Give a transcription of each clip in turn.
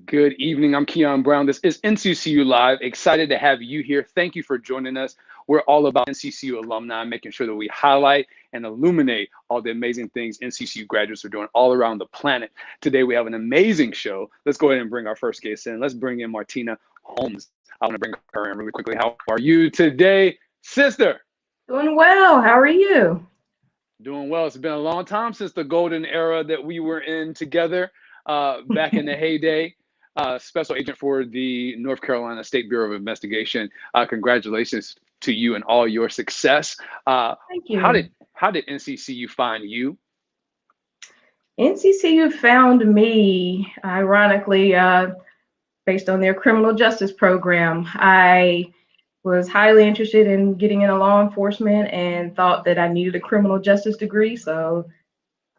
Good evening. I'm Keon Brown. This is NCCU Live. Excited to have you here. Thank you for joining us. We're all about NCCU alumni, making sure that we highlight and illuminate all the amazing things NCCU graduates are doing all around the planet. Today, we have an amazing show. Let's go ahead and bring our first guest in. Let's bring in Martina Holmes. I want to bring her in really quickly. How are you today, sister? Doing well. How are you? Doing well. It's been a long time since the golden era that we were in together back in the heyday. Special agent for the North Carolina State Bureau of Investigation. Congratulations to you and all your success. Thank How you. did how did NCCU find you? NCCU found me, ironically, based on their criminal justice program. I was highly interested in getting into law enforcement and thought that I needed a criminal justice degree, so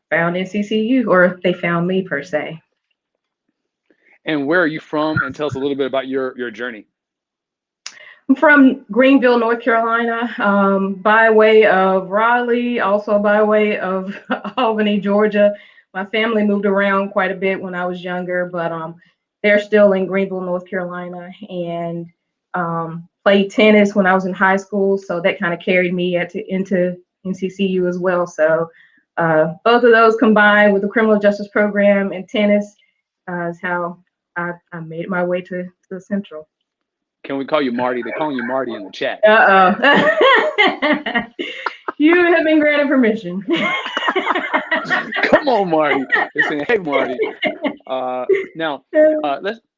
found NCCU, or they found me per se. And where are you from? And tell us a little bit about your journey. I'm from Greenville, North Carolina, by way of Raleigh, also by way of Albany, Georgia. My family moved around quite a bit when I was younger, but they're still in Greenville, North Carolina, and played tennis when I was in high school. So that kind of carried me into NCCU as well. So both of those combined with the criminal justice program and tennis is how I made my way to the Central. Can we call you Marty? They're calling you Marty in the chat. Uh-oh. You have been granted permission. Come on, Marty. They're saying, "Hey, Marty." Now,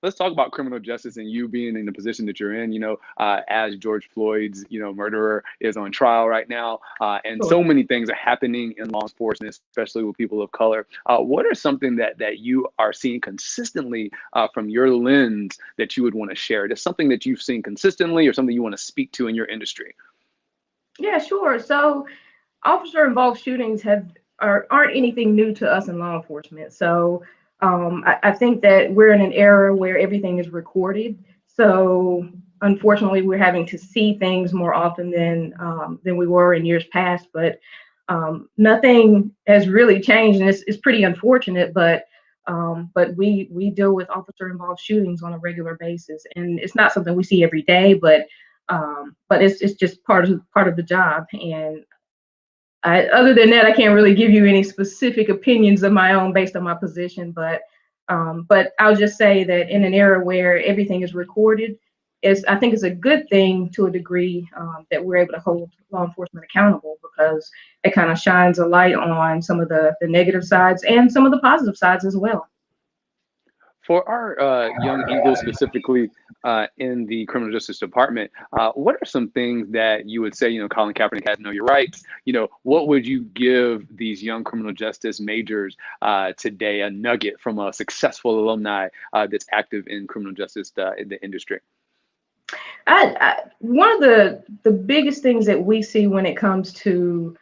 let's talk about criminal justice and you being in the position that you're in. As George Floyd's murderer is on trial right now, and Sure. so many things are happening in law enforcement, especially with people of color. What are something that you are seeing consistently from your lens that you would want to share? Just something that you've seen consistently, or something you want to speak to in your industry. Yeah, sure. So officer involved shootings aren't anything new to us in law enforcement. So I think that we're in an era where everything is recorded. So unfortunately, we're having to see things more often than we were in years past. But nothing has really changed, and it's pretty unfortunate. But we deal with officer involved shootings on a regular basis, and it's not something we see every day. But it's just part of the job. And other than that, I can't really give you any specific opinions of my own based on my position, but I'll just say that in an era where everything is recorded, I think it's a good thing to a degree, that we're able to hold law enforcement accountable, because it kind of shines a light on some of the negative sides and some of the positive sides as well. For our young Eagles, specifically in the criminal justice department, what are some things that you would say, Colin Kaepernick has know your rights? What would you give these young criminal justice majors today, a nugget from a successful alumni that's active in criminal justice in the industry? One of the biggest things that we see when it comes to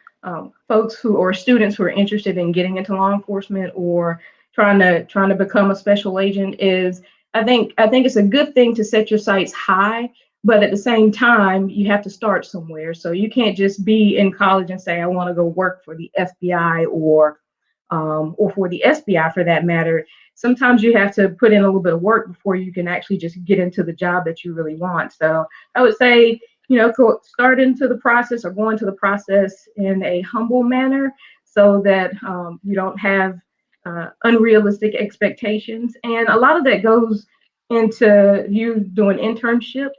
folks who or students who are interested in getting into law enforcement or trying to become a special agent is, I think it's a good thing to set your sights high, but at the same time you have to start somewhere. So you can't just be in college and say I want to go work for the FBI or for the SBI for that matter. Sometimes you have to put in a little bit of work before you can actually just get into the job that you really want. So I would say, start into the process or go into the process in a humble manner so that you don't have unrealistic expectations. And a lot of that goes into you doing internships,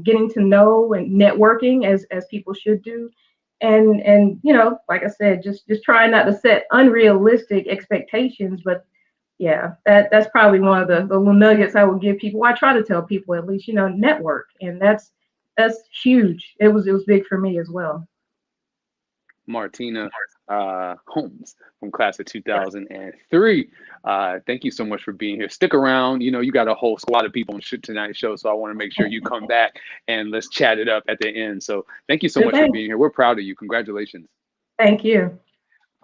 getting to know and networking as people should do, and like I said, just trying not to set unrealistic expectations. But yeah, that's probably one of the little nuggets I would give people. I try to tell people at least, network, and that's huge. It was big for me as well. Martina Holmes from class of 2003. Thank you so much for being here. Stick around. You got a whole squad of people on tonight's show, so I want to make sure you come back and let's chat it up at the end. So thank you so Sure much for thing. being here. We're proud of you. Congratulations. Thank you.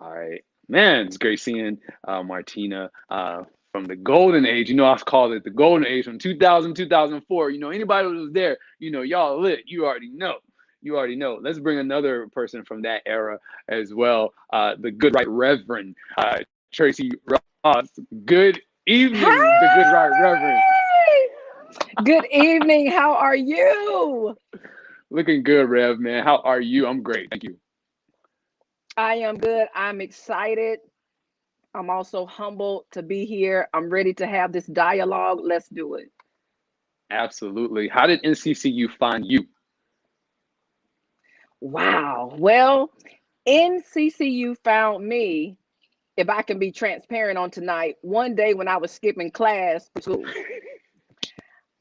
All right, man, it's great seeing Martina from the golden age. I've called it the golden age from 2000, 2004. Anybody who was there, y'all lit. You already know. You already know. Let's bring another person from that era as well. The good right Reverend Tracy Ross. Good evening, the good right reverend. Hey! Good evening. How are you? Looking good, Rev, man. How are you? I'm great. Thank you. I am good. I'm excited. I'm also humbled to be here. I'm ready to have this dialogue. Let's do it. Absolutely. How did NCCU find you? Wow. Well, NCCU found me, if I can be transparent on tonight, one day when I was skipping class for school.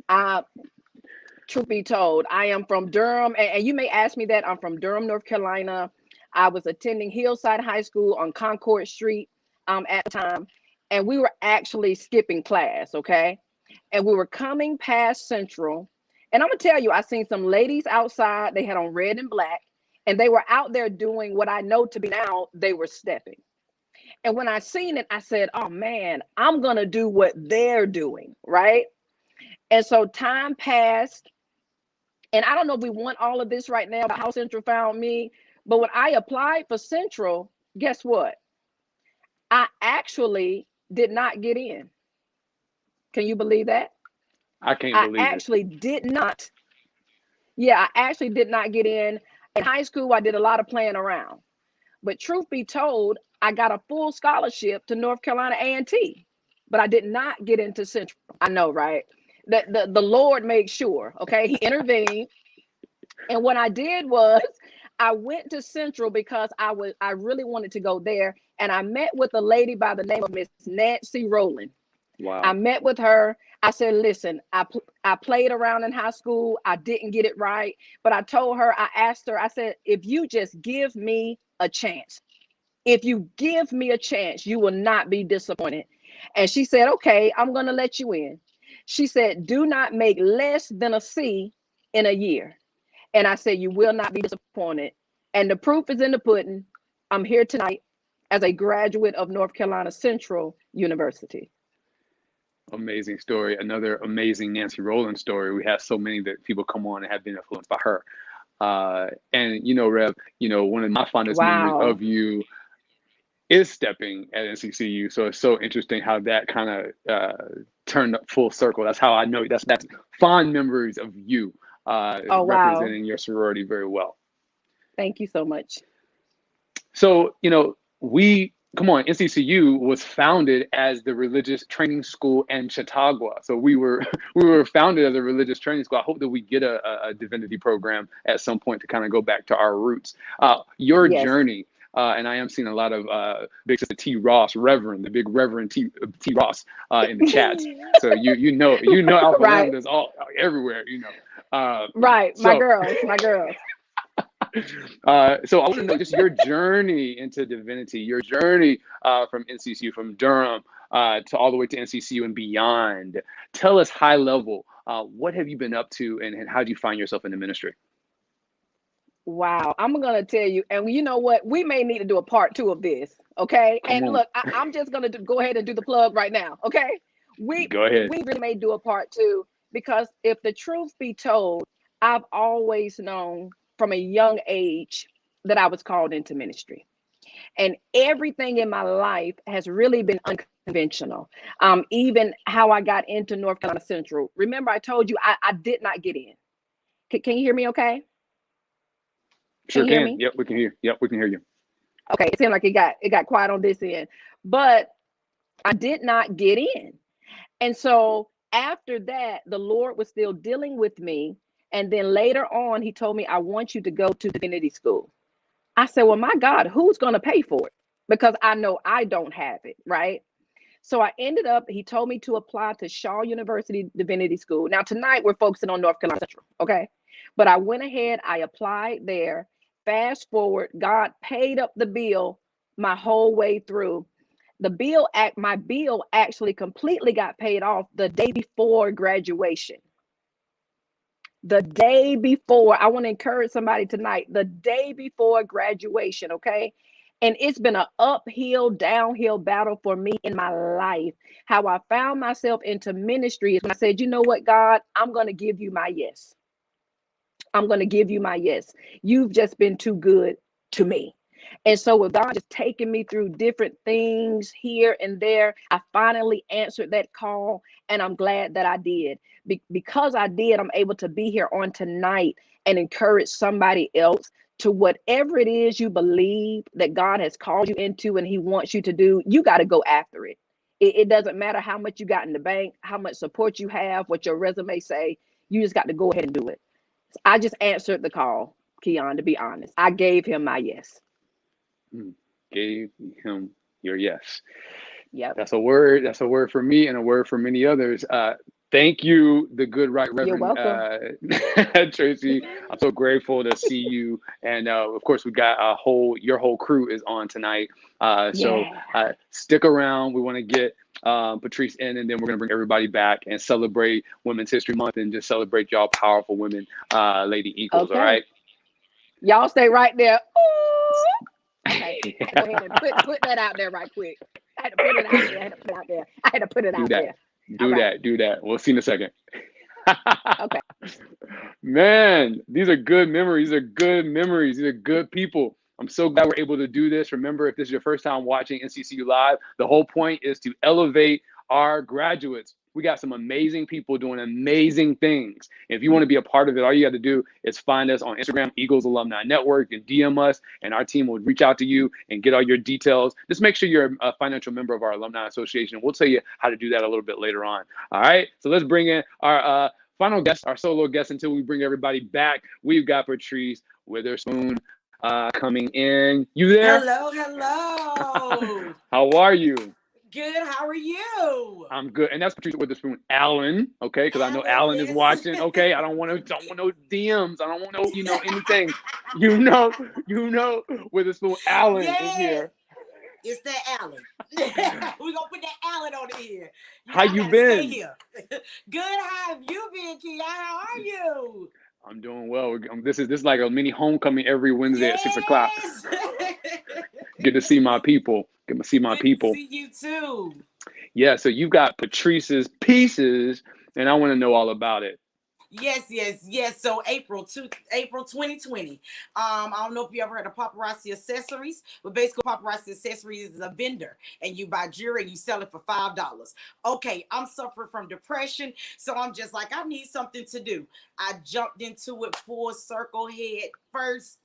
I, truth be told, I am from Durham, and you may ask me that. I'm from Durham, North Carolina. I was attending Hillside High School on Concord Street at the time, and we were actually skipping class, okay? And we were coming past Central, and I'm gonna tell you, I seen some ladies outside. They had on red and black, and they were out there doing what I know to be now they were stepping. And when I seen it, I said, "Oh man, I'm gonna do what they're doing, right?" And so time passed. And I don't know if we want all of this right now about how Central found me, but when I applied for Central, guess what? I actually did not get in. Can you believe that? I can't I believe it. actually did not. Yeah, I actually did not get in. In high school, I did a lot of playing around. But truth be told, I got a full scholarship to North Carolina A&T, but I did not get into Central. I know, right? The Lord made sure, okay? He intervened. And what I did was I went to Central because I really wanted to go there. And I met with a lady by the name of Miss Nancy Rowland. I Wow. met with her. I said, listen, I played around in high school. I didn't get it right. But I told her, I asked her, I said, if you just give me a chance, if you give me a chance, you will not be disappointed. And she said, okay, I'm going to let you in. She said, do not make less than a C in a year. And I said, you will not be disappointed. And the proof is in the pudding. I'm here tonight as a graduate of North Carolina Central University. Amazing story. Another amazing Nancy Rowland story. We have so many that people come on and have been influenced by her. And Rev, one of my fondest memories Wow. of you is stepping at NCCU. So it's so interesting how that kind of turned up full circle. That's how I know that's fond memories of you Oh, wow. representing your sorority very well. Thank you so much. So, we come on, NCCU was founded as the religious training school in Chautauqua. So we were we were founded as a religious training school. I hope that we get a divinity program at some point to kind of go back to our roots. Your Yes. journey, and I am seeing a lot of big sister T Ross, Reverend, the big Reverend T Ross in the chats. So you know Alpha Right. Lambdas all everywhere. Right. My So girls. My girls. so I want to know just your journey into divinity, your journey from NCCU, from Durham to all the way to NCCU and beyond. Tell us high level, what have you been up to and how do you find yourself in the ministry? Wow. I'm going to tell you. And you know what? We may need to do a part two of this. Okay. Come And on, look, I'm just going to go ahead and do the plug right now. Okay. We, go ahead. we really may do a part two because if the truth be told, I've always known from a young age that I was called into ministry. And everything in my life has really been unconventional. Even how I got into North Carolina Central. Remember, I told you I did not get in. Can you hear me okay? Can Sure you hear can. me? Yep, we can hear. Yep, we can hear you. Okay, it seemed like it got quiet on this end, but I did not get in. And so after that, the Lord was still dealing with me. And then later on, he told me, I want you to go to divinity school. I said, well, my God, who's going to pay for it? Because I know I don't have it, right? So I ended up, he told me to apply to Shaw University Divinity School. Now, tonight we're focusing on North Carolina Central, okay? But I went ahead, I applied there. Fast forward, God paid up the bill my whole way through. My bill actually completely got paid off the day before graduation. The day before, I want to encourage somebody tonight, the day before graduation, okay? And it's been an uphill, downhill battle for me in my life. How I found myself into ministry is when I said, you know what, God, I'm going to give you my yes. I'm going to give you my yes. You've just been too good to me. And so with God just taking me through different things here and there, I finally answered that call, and I'm glad that I did. Because I did, I'm able to be here on tonight and encourage somebody else to whatever it is you believe that God has called you into and he wants you to do. You got to go after it. It doesn't matter how much you got in the bank, how much support you have, what your resume say. You just got to go ahead and do it. I just answered the call, Keon, to be honest. I gave him my yes. Gave him your yes. Yep. That's a word. That's a word for me and a word for many others. Thank you, the good right You're Reverend welcome. Tracy. I'm so grateful to see you, and of course we got your whole crew is on tonight. So Yeah. stick around. We want to get Patrice in, and then we're gonna bring everybody back and celebrate Women's History Month and just celebrate y'all powerful women, Lady Eagles. All Okay. right. Y'all stay right there. Ooh. Okay. I had to go ahead and put that out there right quick. I had to put it out there. I had to put it out there. I had to put it Do out that. there. All Do right. that. Do that. We'll see in a second. Okay. Man, these are good memories. These are good memories. These are good people. I'm so glad we're able to do this. Remember, if this is your first time watching NCCU Live, the whole point is to elevate our graduates. We got some amazing people doing amazing things. If you want to be a part of it, all you got to do is find us on Instagram, Eagles Alumni Network, and DM us, and our team will reach out to you and get all your details. Just make sure you're a financial member of our Alumni Association. We'll tell you how to do that a little bit later on. All right, so let's bring in our final guest, our solo guest, until we bring everybody back. We've got Patrice Witherspoon coming in. You there? Hello, hello. How are you? Good. How are you? I'm good, and that's Patrice Witherspoon Allen. Okay, because I know Alan, Allen is yes. watching. Okay, I don't want no DMs. I don't want no anything. Witherspoon Allen is Yes. here. It's that Alan. We're gonna put that Alan on here. How you gotta stay been? here. Good. How have you been, Kia? How are you? I'm doing well. This is like a mini homecoming every Wednesday at 6:00. Yes. Get to see my people. Get to see my Good people. to see you too. Yeah, so you've got Patrice's pieces, and I want to know all about it. Yes. So April 2020. I don't know if you ever heard of Paparazzi Accessories, but basically Paparazzi Accessories is a vendor, and you buy jewelry and you sell it for $5. Okay, I'm suffering from depression, so I'm just like, I need something to do. I jumped into it full circle head first.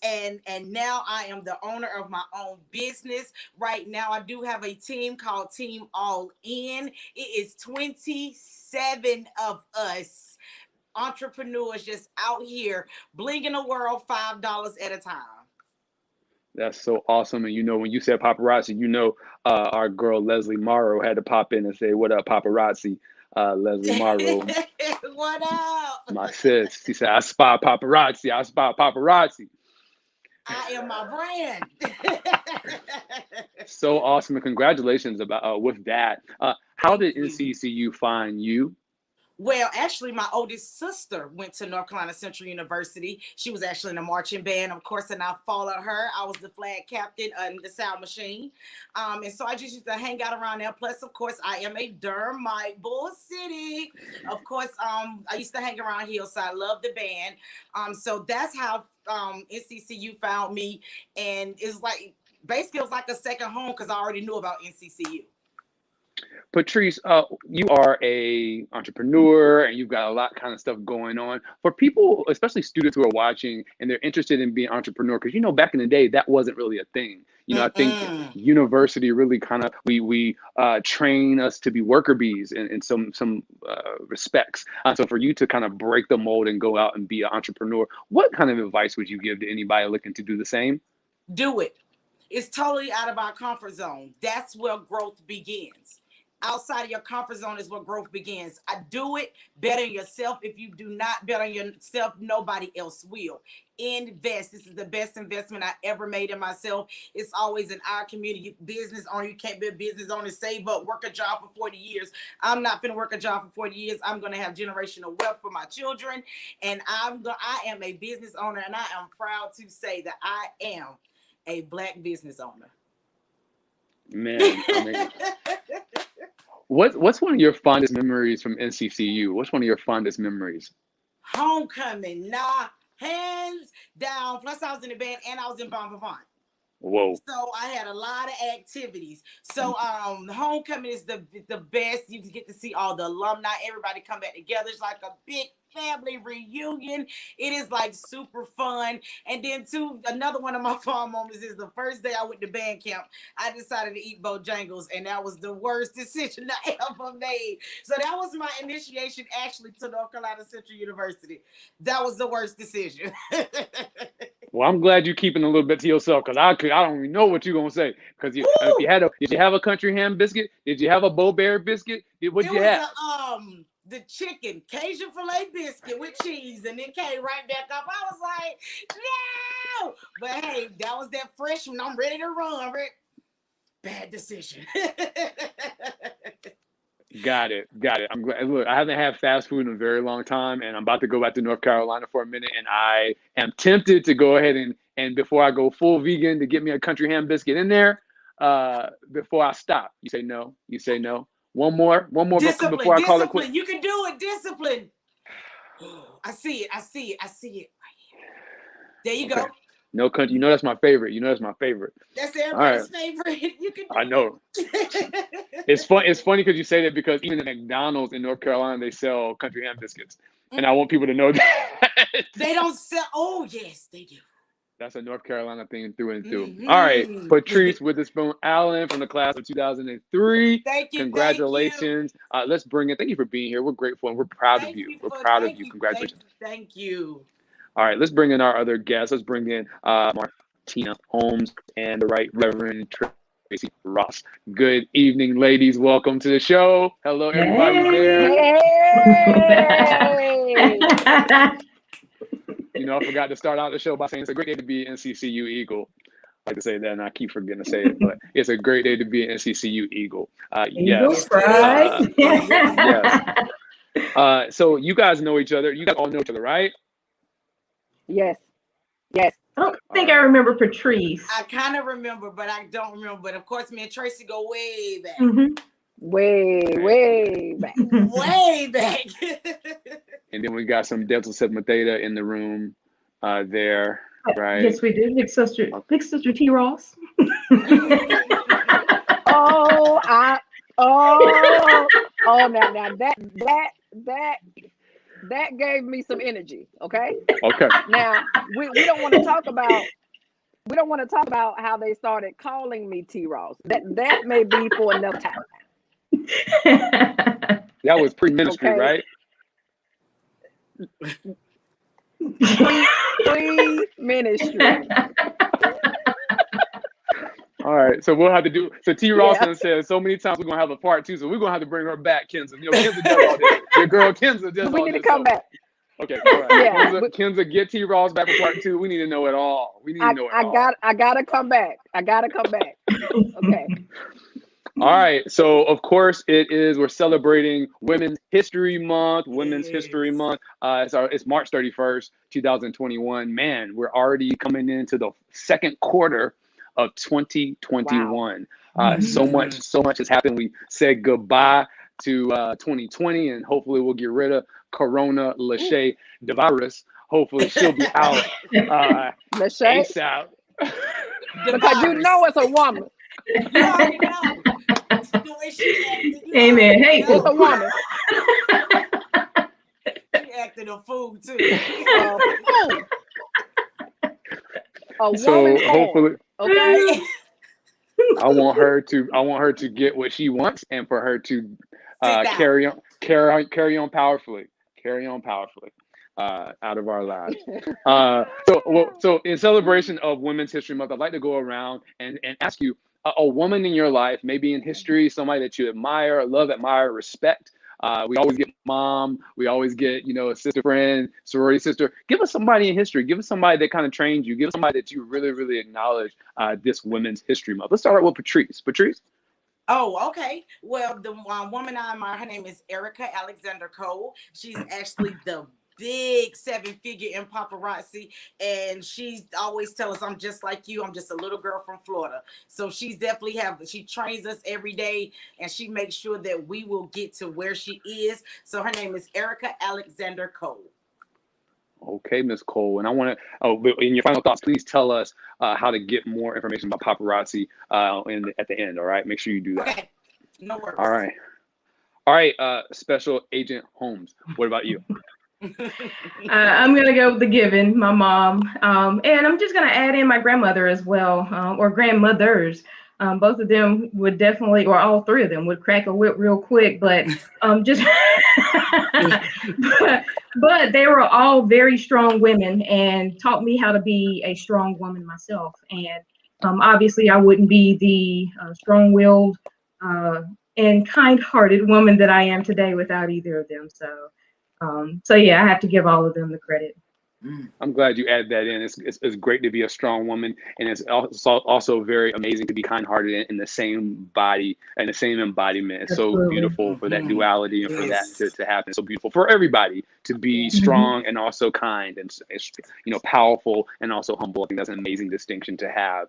And now I am the owner of my own business. Right now, I do have a team called Team All In. It is 27 of us entrepreneurs just out here blinging the world $5 at a time. That's so awesome. And when you said paparazzi, our girl Leslie Morrow had to pop in and say, "What up, paparazzi?" Leslie Morrow, What up? my sis. She said, "I spy paparazzi. I spy paparazzi." I am my brand. So awesome, and congratulations with that. How did Thank you. NCCU find you? Well, actually, my oldest sister went to North Carolina Central University. She was actually in a marching band, of course, and I followed her. I was the flag captain and the sound machine. And so I just used to hang out around there. Plus, of course, I am a Durham Bull City. Of course, I used to hang around Hillside. I love the band. So that's how NCCU found me. And it's like, basically, it was like a second home because I already knew about NCCU. Patrice, you are a entrepreneur and you've got a lot kind of stuff going on. For people, especially students who are watching and they're interested in being entrepreneur, because back in the day that wasn't really a thing. I think university really kind of we train us to be worker bees in some respects. So for you to kind of break the mold and go out and be an entrepreneur, what kind of advice would you give to anybody looking to do the same? Do it. It's totally out of our comfort zone. That's where growth begins. Outside of your comfort zone is where growth begins. I do it. Bet on yourself. If you do not bet on yourself, nobody else will. Invest. This is the best investment I ever made in myself. It's always in our community. Business owner, you can't be a business owner, save up, work a job for 40 years. I'm not going to work a job for 40 years. I'm going to have generational wealth for my children. And I am a business owner, and I am proud to say that I am a Black business owner. Man, I mean, what's one of your fondest memories from NCCU? What's one of your fondest memories? Homecoming, hands down. Plus, I was in the band and I was in Bon Vivant. Whoa. So I had a lot of activities. So homecoming is the best. You get to see all the alumni, everybody come back together. It's like a big family reunion. It is like super fun. And then too, another one of my fun moments is the first day I went to band camp. I decided to eat Bojangles, and that was the worst decision I ever made. So that was my initiation actually to North Carolina Central University. That was the worst decision. Well, I'm glad you're keeping a little bit to yourself, because I don't even know what you're gonna say. Because did you have a country ham biscuit? Did you have a Bo-Berry biscuit? What'd you have? The chicken Cajun filet biscuit with cheese, and it came right back up. I was like, no, but hey, that was that fresh one. I'm ready to run. Bad decision. Got it. I'm glad. Look, I haven't had fast food in a very long time, and I'm about to go back to North Carolina for a minute, and I am tempted to go ahead and before I go full vegan, to get me a country ham biscuit in there before I stop. You say no. One more Discipline, before I call it quits. You can do it. Discipline. I see it right here. There you go. No country. You know that's my favorite. That's everybody's favorite. You can. I know. It's funny because you say that, because even at McDonald's in North Carolina, they sell country ham biscuits, and I want people to know that they don't sell. Oh yes, they do. That's a North Carolina thing through and through. All right, Patrice Witherspoon Allen from the class of 2003. Thank you. Congratulations. Let's bring it. Thank you for being here. We're grateful and we're proud of you. We're proud of you. Congratulations. Thank you. All right, let's bring in our other guests. Let's bring in Martina Holmes and the Right Reverend Tracy Ross. Good evening, ladies. Welcome to the show. Hello, everybody there. You know, I forgot to start out the show by saying it's a great day to be an NCCU Eagle. I like to say that, and I keep forgetting to say it, but it's a great day to be an NCCU Eagle. Yes. Yes. So you guys know each other. You guys all know each other, right? Yes. I don't think I remember Patrice. I kind of remember, but I don't remember. But of course, me and Tracy go way back. Way back. Way back. And then we got some Delta Sigma Theta in the room there, right? Yes, we did. Big sister T. Ross. Now that gave me some energy. Okay. Now we don't want to talk about how they started calling me T. Ross. That may be for another time. That was pre-ministry, right? Pre-ministry. All right, so we'll have to do. So T. Rawson says so many times we're gonna have a part 2, so we're gonna have to bring her back, Kenza. You know, Kenza does all this. Your girl Kenza does all this. We need to come back. Okay, all right. Yeah, Kenza, get T. Ross back for part 2. We need to know it all. I gotta come back. Okay. All right. So of course we're celebrating Women's History Month. It's March 31st, 2021. Man, we're already coming into the second quarter of 2021. Wow. So much has happened. We said goodbye to 2020, and hopefully we'll get rid of Corona Lachey the virus. Hopefully she'll be out ASAP. Because you know it's a woman. You already know. The way she acted. Amen. Hey, it's a woman. She acted a fool too. So hopefully, okay. I want her to get what she wants, and for her to carry on powerfully out of our lives. So in celebration of Women's History Month, I'd like to go around and ask you, a woman in your life, maybe in history, somebody that you admire, love, admire, respect. We always get mom. We always get, a sister friend, sorority sister. Give us somebody in history. Give us somebody that kind of trained you. Give us somebody that you really, really acknowledge this Women's History Month. Let's start with Patrice. Patrice? Oh, okay. Well, the woman I admire, her name is Erica Alexander Cole. She's actually the big 7-figure in paparazzi, and she always tells us, I'm just like you, I'm just a little girl from Florida. So she's definitely she trains us every day, and she makes sure that we will get to where she is. So her name is Erica Alexander Cole. Okay, Miss Cole, and I want to. Oh, but in your final thoughts, please tell us how to get more information about paparazzi at the end. All right, make sure you do that. Okay, no worries. All right. Special Agent Holmes. What about you? I'm gonna go with the given, my mom, and I'm just gonna add in my grandmother as well, or grandmothers. Both of them would definitely, or all three of them would crack a whip real quick, but just, but they were all very strong women and taught me how to be a strong woman myself. And obviously, I wouldn't be the strong-willed and kind-hearted woman that I am today without either of them. So yeah, I have to give all of them the credit. I'm glad you added that in. It's great to be a strong woman, and it's also very amazing to be kind-hearted in the same body and the same embodiment. It's so Absolutely. beautiful for that duality and for that Yes. to happen. It's so beautiful for everybody to be strong and also kind and powerful and also humble. I think that's an amazing distinction to have,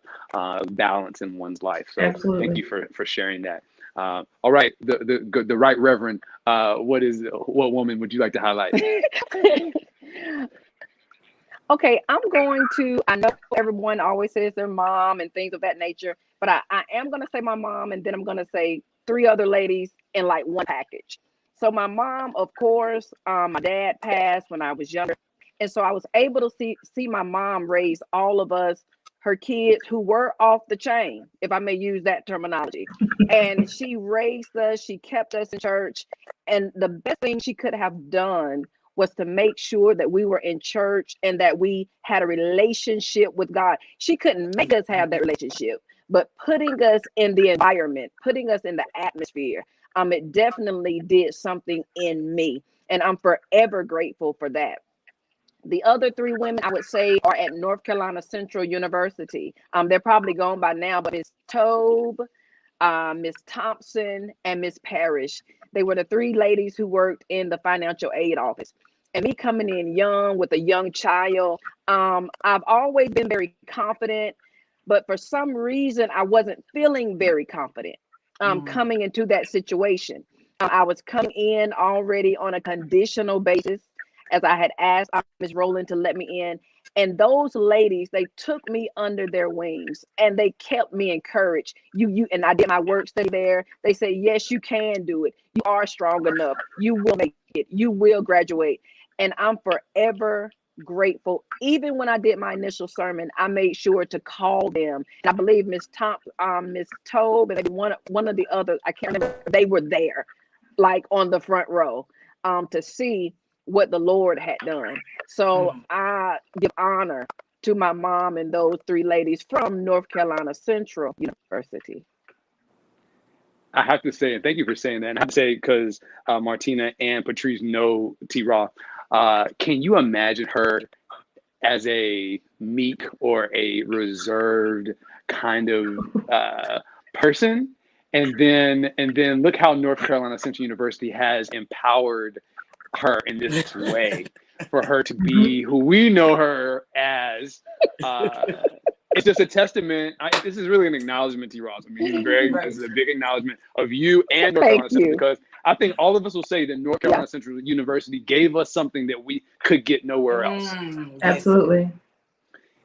balance in one's life. So Absolutely. thank you for sharing that. All right, the right Reverend, what woman would you like to highlight? Okay, I know everyone always says their mom and things of that nature, but I am going to say my mom, and then I'm going to say three other ladies in like one package. So my mom, of course, my dad passed when I was younger. And so I was able to see my mom raise all of us, her kids who were off the chain, if I may use that terminology. And she raised us, she kept us in church. And the best thing she could have done was to make sure that we were in church and that we had a relationship with God. She couldn't make us have that relationship, but putting us in the environment, putting us in the atmosphere, it definitely did something in me. And I'm forever grateful for that. The other three women I would say are at North Carolina Central University. They're probably gone by now, but it's Tobe, Miss Thompson, and Miss Parrish. They were the three ladies who worked in the financial aid office. And me coming in young with a young child, I've always been very confident, but for some reason, I wasn't feeling very confident coming into that situation. I was coming in already on a conditional basis, as I had asked Ms. Rowland to let me in. And those ladies, they took me under their wings and they kept me encouraged. And I did my work study there. They said, yes, you can do it. You are strong enough. You will make it. You will graduate. And I'm forever grateful. Even when I did my initial sermon, I made sure to call them. And I believe Miss Tobe, and maybe one of the others, I can't remember, they were there, like on the front row, to see what the Lord had done. So I give honor to my mom and those three ladies from North Carolina Central University. I have to say, and thank you for saying that. And I have to say, because Martina and Patrice know T. Roth, can you imagine her as a meek or a reserved kind of person? And then look how North Carolina Central University has empowered her in this way for her to be who we know her as. It's just a testament. This is really an acknowledgement to you, Ross. I mean, this is a big acknowledgement of you and North Carolina Central, because I think all of us will say that North Carolina Central University gave us something that we could get nowhere else. Absolutely.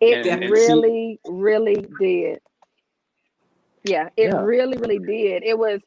It really did. Yeah, it really did. It was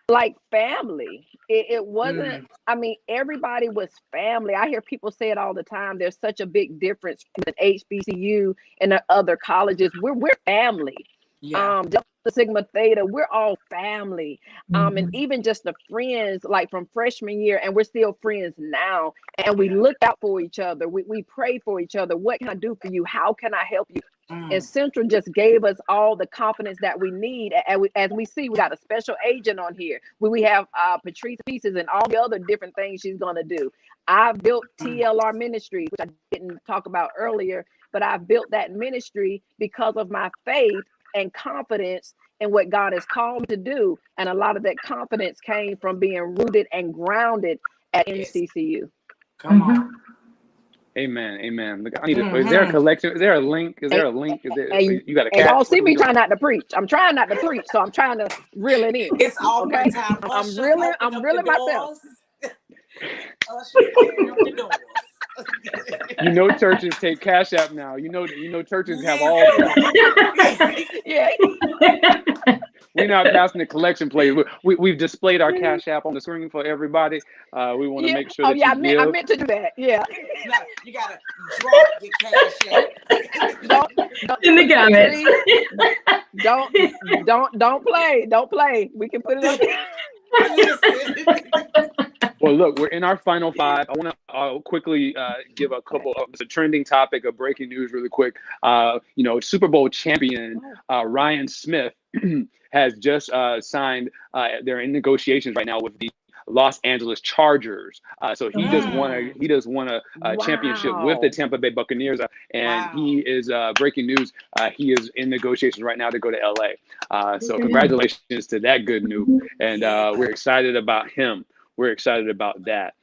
like family. It wasn't, I mean, everybody was family. I hear people say it all the time. There's such a big difference between HBCU and the other colleges. We're family. Delta Sigma Theta, we're all family. And even just the friends, like from freshman year, and we're still friends now. And we look out for each other. We pray for each other. What can I do for you? How can I help you? And Central just gave us all the confidence that we need. As we see, we got a special agent on here. We have Patrice Pieces and all the other different things she's going to do. I built TLR Ministry, which I didn't talk about earlier, but I built that ministry because of my faith and confidence in what God has called me to do. And a lot of that confidence came from being rooted and grounded at NCCU. Come on. Amen. Look, I need to. Is there a collection? Is there a link? Is there a link? Is there? You got a cat? Y'all see me trying not to preach. I'm trying not to preach, so I'm trying to reel it in. It's all okay. time. I'm reeling myself. Ushers opening up the doors. You know, churches take Cash App now. You know, churches have all cash. Yeah. We're not passing the collection plate. We've displayed our Cash App on the screen for everybody. We want to Yeah. make sure Oh that yeah, you I give. meant to do that. Yeah. No, you gotta drop your Cash App. Don't In the comments. don't play. Don't play. We can put it on. Listen. Well, look, we're in our final five. I want to quickly give a couple of it's a trending topic of breaking news really quick. You know, Super Bowl champion Ryan Smith has just signed. They're in negotiations right now with the Los Angeles Chargers. So he does want a championship with the Wow. Tampa Bay Buccaneers, and Wow. he is breaking news. He is in negotiations right now to go to LA. So Okay. congratulations to that good news, and Yeah. we're excited about him. We're excited about that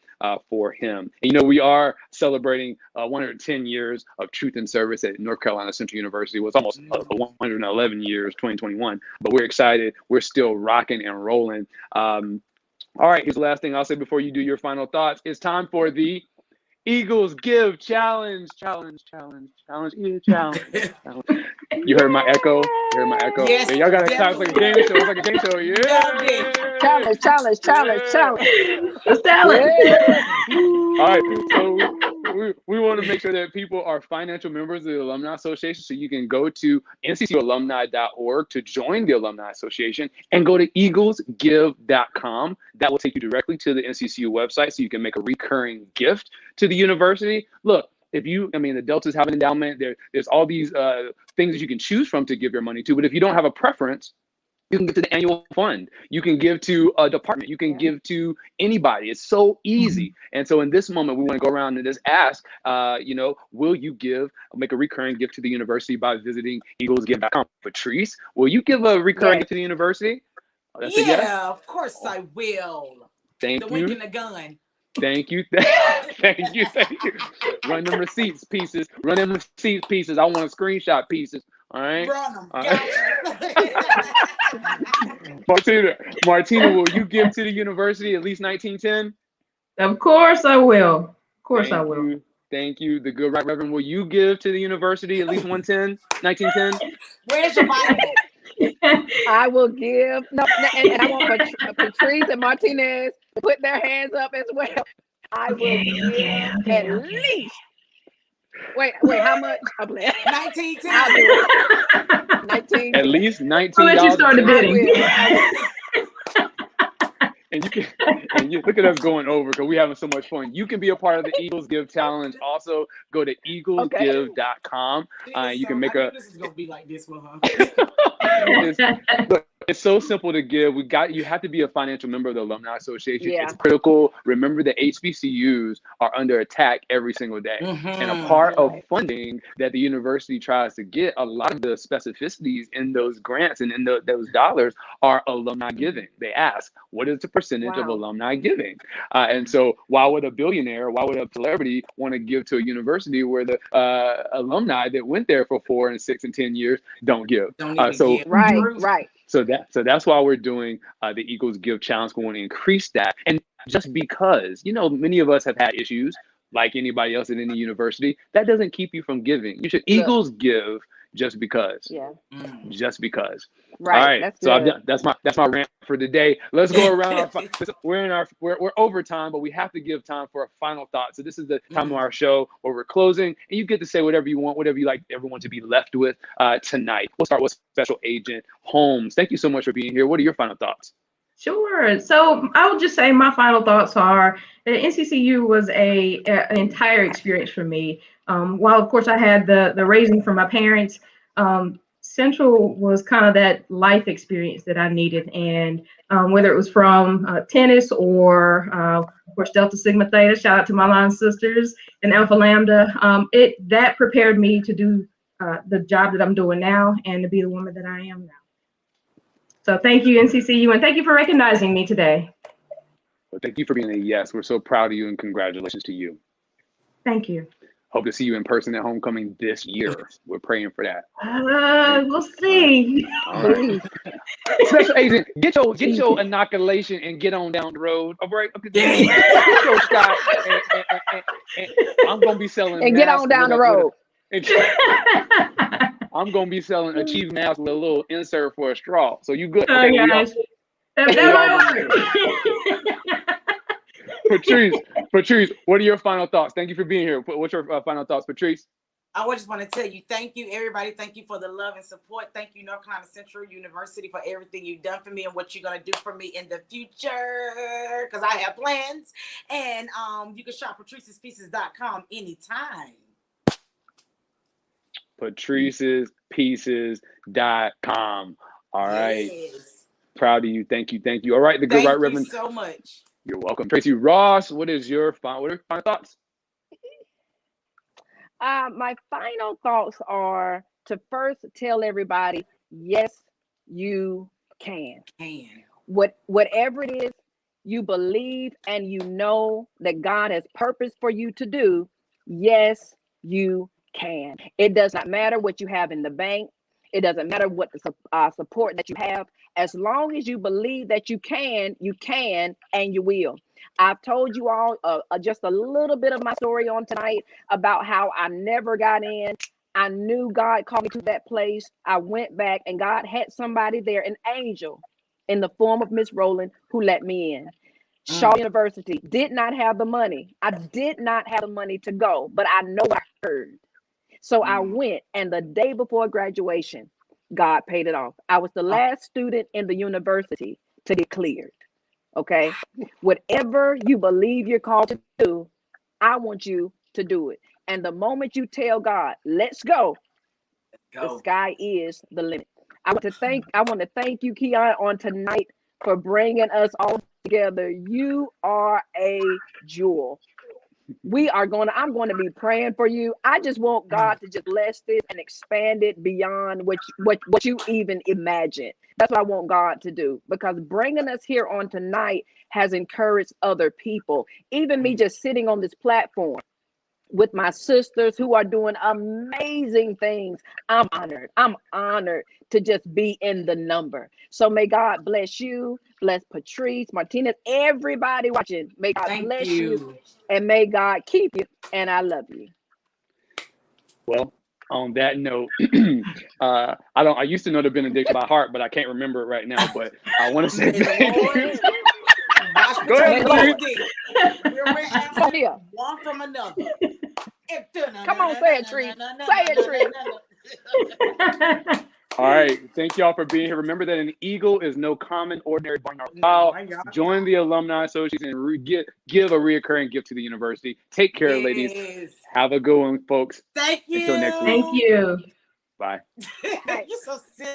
for him. And, you know, we are celebrating 110 years of truth and service at North Carolina Central University. It was almost 111 years, 2021, but we're excited. We're still rocking and rolling. All right, here's the last thing I'll say before you do your final thoughts. It's time for the Eagles Give Challenge. Yeah, challenge. You heard my echo? You heard my echo? Yes, Yeah, y'all got to clap. It's like a game show. It's like a game show. Loved Yeah. it. Challenge. Let's tell it. Yeah. All right, so we want to make sure that people are financial members of the Alumni Association. So you can go to nccualumni.org to join the Alumni Association and go to eaglesgive.com. That will take you directly to the NCCU website so you can make a recurring gift to the university. Look, the Deltas have an endowment. There's all these things that you can choose from to give your money to. But if you don't have a preference, you can give to the annual fund. You can give to a department. You can give to anybody. It's so easy. And so in this moment, we want to go around and just ask, will you make a recurring gift to the university by visiting eaglesgive.com? Patrice, will you give a recurring gift to the university? Oh, that's a yes? Yeah, of course I will. Thank The you. wink and the gun. Thank you. Thank you. Run them receipts pieces. I want to screenshot pieces. All right. Run them. All Gotcha. Martina, will you give to the university at least 1910? Of course I will. Of course I will. Thank you. The good right reverend, will you give to the university at least 1910? Where's your Bible? I will give. No, and I want Patrice and Martinez to put their hands up as well. I will give at least. Wait, how much? I'm playing. 1910. I'll do it. 19. At least $19. I'll let you start the bidding. And you look at us going over because we're having so much fun. You can be a part of the Eagles Give Challenge. Also, go to eaglesgive.com. You can make this is gonna be like this one, huh? Look, it's so simple to give. You have to be a financial member of the Alumni Association. Yeah. It's critical. Remember, the HBCUs are under attack every single day. And a part of funding that the university tries to get, a lot of the specificities in those grants and in those dollars are alumni giving. They ask, what is the percentage of alumni giving? And so why would a celebrity want to give to a university where the alumni that went there for 4 and 6 and 10 years don't give? Don't even give. Right. So that's why we're doing the Eagles Give Challenge. We want to increase that. And just because, many of us have had issues like anybody else at any university, that doesn't keep you from giving. You should Eagles give just because. Yeah. Just because. Right. All right. That's so good. that's my rant for today. Let's go around. We're over time, but we have to give time for a final thought. So this is the time of our show where we're closing, and you get to say whatever you want, whatever you like everyone to be left with tonight. We'll start with Special Agent Holmes. Thank you so much for being here. What are your final thoughts? Sure. So I would just say my final thoughts are that NCCU was an entire experience for me. While of course I had the raising from my parents, Central was kind of that life experience that I needed. And whether it was from tennis or of course Delta Sigma Theta, shout out to my line sisters, and Alpha Lambda, that prepared me to do the job that I'm doing now and to be the woman that I am now. So thank you, NCCU, and thank you for recognizing me today. Well, thank you for being a yes. We're so proud of you, and congratulations to you. Thank you. Hope to see you in person at homecoming this year. We're praying for that. We'll see. All right. Please. Special agent, get your inoculation and get on down the road. All right. Okay. Yeah. Get your shot. And I'm gonna be selling And get masks on down the with road. I'm gonna be selling a cheese mask with a little insert for a straw. So you good? Oh Okay, gosh, that Patrice, what are your final thoughts? Thank you for being here. What's your final thoughts, Patrice? I just want to tell you, thank you, everybody. Thank you for the love and support. Thank you, North Carolina Central University, for everything you've done for me and what you're going to do for me in the future, because I have plans. And you can shop patricespieces.com anytime. patricespieces.com. All right. Yes. Proud of you. Thank you. All right. The good right Reverend. Thank you so much. You're welcome. Tracy Ross, what are your final thoughts? My final thoughts are to first tell everybody, yes, you can. Whatever it is you believe and you know that God has purpose for you to do, yes, you can. It does not matter what you have in the bank. It doesn't matter what the support that you have. As long as you believe that you can, and you will. I've told you all just a little bit of my story on tonight about how I never got in. I knew God called me to that place. I went back and God had somebody there, an angel in the form of Miss Rowland, who let me in. Shaw University did not have the money. I did not have the money to go, but I know I heard. So I went, and the day before graduation, God paid it off. I was the last student in the university to get cleared. Okay. Whatever you believe you're called to do, I want you to do it. And the moment you tell God, let's go, the sky is the limit. I want to thank you, Keon, on tonight for bringing us all together. You are a jewel. I'm going to be praying for you. I just want God to just bless this and expand it beyond what you even imagine. That's what I want God to do, because bringing us here on tonight has encouraged other people. Even me just sitting on this platform with my sisters who are doing amazing things. I'm honored to just be in the number. So may God bless you, bless Patrice, Martina, everybody watching. May God bless you, and may God keep you. And I love you. Well, on that note, I used to know the benediction by heart, but I can't remember it right now. But I want to say thank you. Go ahead, we're one from another. Come on, say it, Tree. Say it, Tree. All right. Thank y'all for being here. Remember that an eagle is no common, ordinary barn or fowl. Join the Alumni Association and give a reoccurring gift to the university. Take care, ladies. Have a good one, folks. Thank you. Until next week. Thank you. Bye. You're so silly.